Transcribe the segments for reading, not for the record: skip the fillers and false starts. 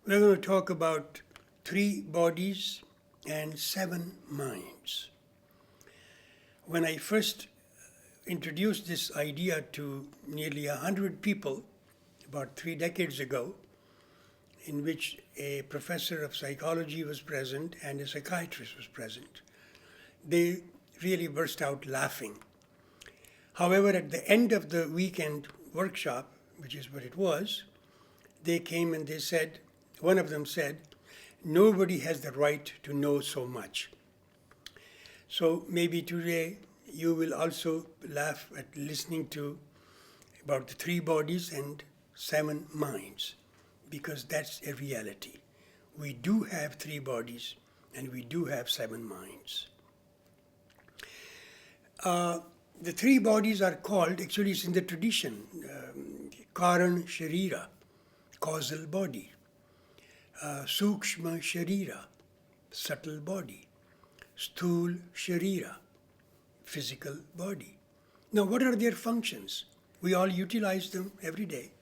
We're going to talk about 3 bodies and 7 minds. When I first introduced this idea to nearly 100 people about 3 decades ago, in which a professor of psychology was present and a psychiatrist was present, they really burst out laughing. However, at the end of the weekend workshop, which is what it was, they came and they said, one of them said, nobody has the right to know so much. So maybe today you will also laugh at listening to about the 3 bodies and 7 minds, because that's a reality. We do have 3 bodies and we do have 7 minds. The 3 bodies are called, actually it's in the tradition, Karan Sharira, causal body, Sukshma Sharira, subtle body, Sthul Sharira, physical body. Now, what are their functions? We all utilize them every day.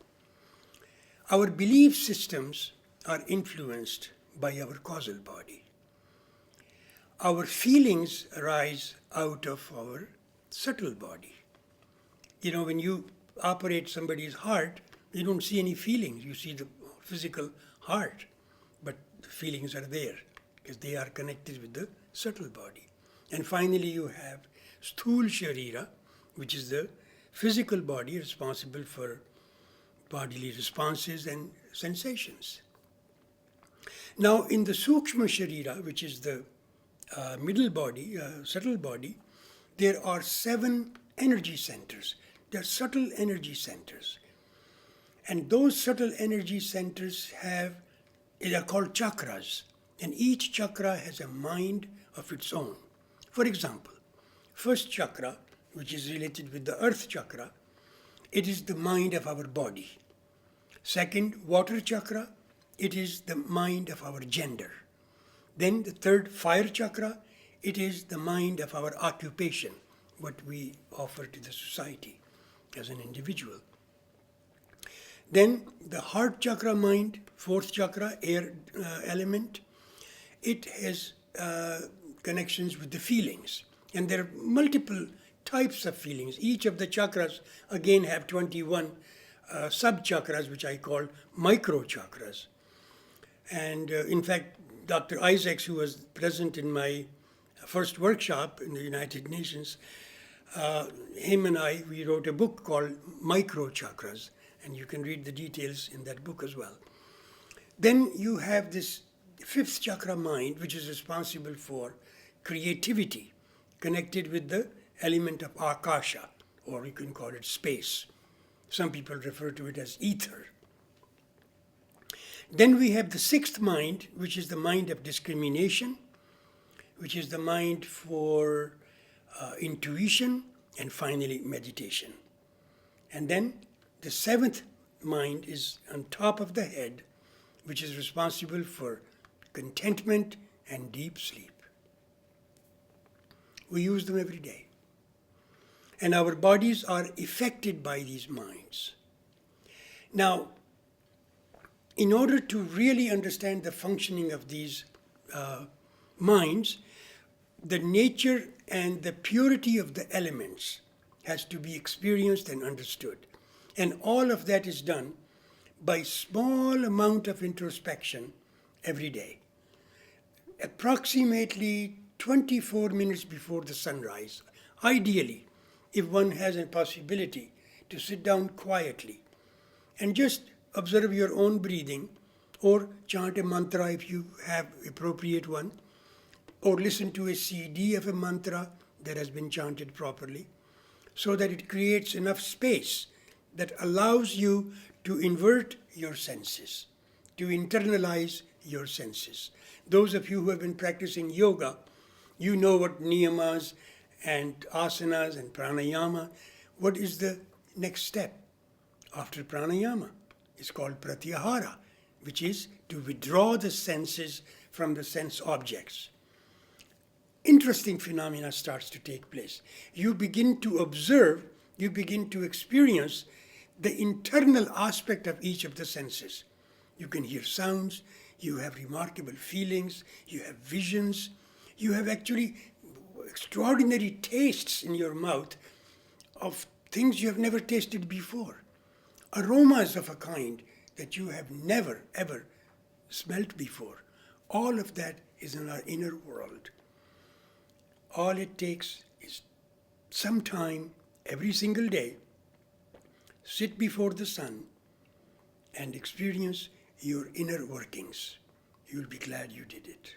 Our belief systems are influenced by our causal body. Our feelings arise out of our subtle body. You know, when you operate somebody's heart, you don't see any feelings. You see the physical heart, but the feelings are there because they are connected with the subtle body. And finally, you have Sthul Sharira, which is the physical body responsible for bodily responses and sensations. Now, in the Sukshma Sharira, which is the middle body, subtle body, there are 7 energy centers. They are subtle energy centers. And those subtle energy centers they are called chakras. And each chakra has a mind of its own. For example, first chakra, which is related with the earth chakra, it is the mind of our body. Second, water chakra, it is the mind of our gender. Then the third, fire chakra, it is the mind of our occupation, what we offer to the society as an individual. Then the heart chakra mind, fourth chakra, air element, it has connections with the feelings. And there are multiple types of feelings. Each of the chakras again have 21 sub-chakras, which I call micro-chakras. And in fact, Dr. Isaacs, who was present in my first workshop in the United Nations, him and I, we wrote a book called Micro-Chakras, and you can read the details in that book as well. Then you have this 5th chakra mind, which is responsible for creativity, connected with the element of Akasha, or you can call it space. Some people refer to it as ether. Then we have the 6th mind, which is the mind of discrimination, which is the mind for intuition, and finally meditation. And then the 7th mind is on top of the head, which is responsible for contentment and deep sleep. We use them every day. And our bodies are affected by these minds. Now, in order to really understand the functioning of these minds, the nature and the purity of the elements has to be experienced and understood. And all of that is done by small amount of introspection every day. Approximately 24 minutes before the sunrise, ideally, if one has a possibility to sit down quietly and just observe your own breathing, or chant a mantra if you have appropriate one, or listen to a CD of a mantra that has been chanted properly, so that it creates enough space that allows you to invert your senses, to internalize your senses. Those of you who have been practicing yoga, you know what niyamas and asanas and pranayama, what is the next step after pranayama? It's called pratyahara, which is to withdraw the senses from the sense objects. Interesting phenomena starts to take place. You begin to observe, you begin to experience the internal aspect of each of the senses. You can hear sounds, you have remarkable feelings, you have visions, you have actually extraordinary tastes in your mouth of things you have never tasted before. Aromas of a kind that you have never ever smelt before. All of that is in our inner world. All it takes is some time every single day, sit before the sun and experience your inner workings. You'll be glad you did it.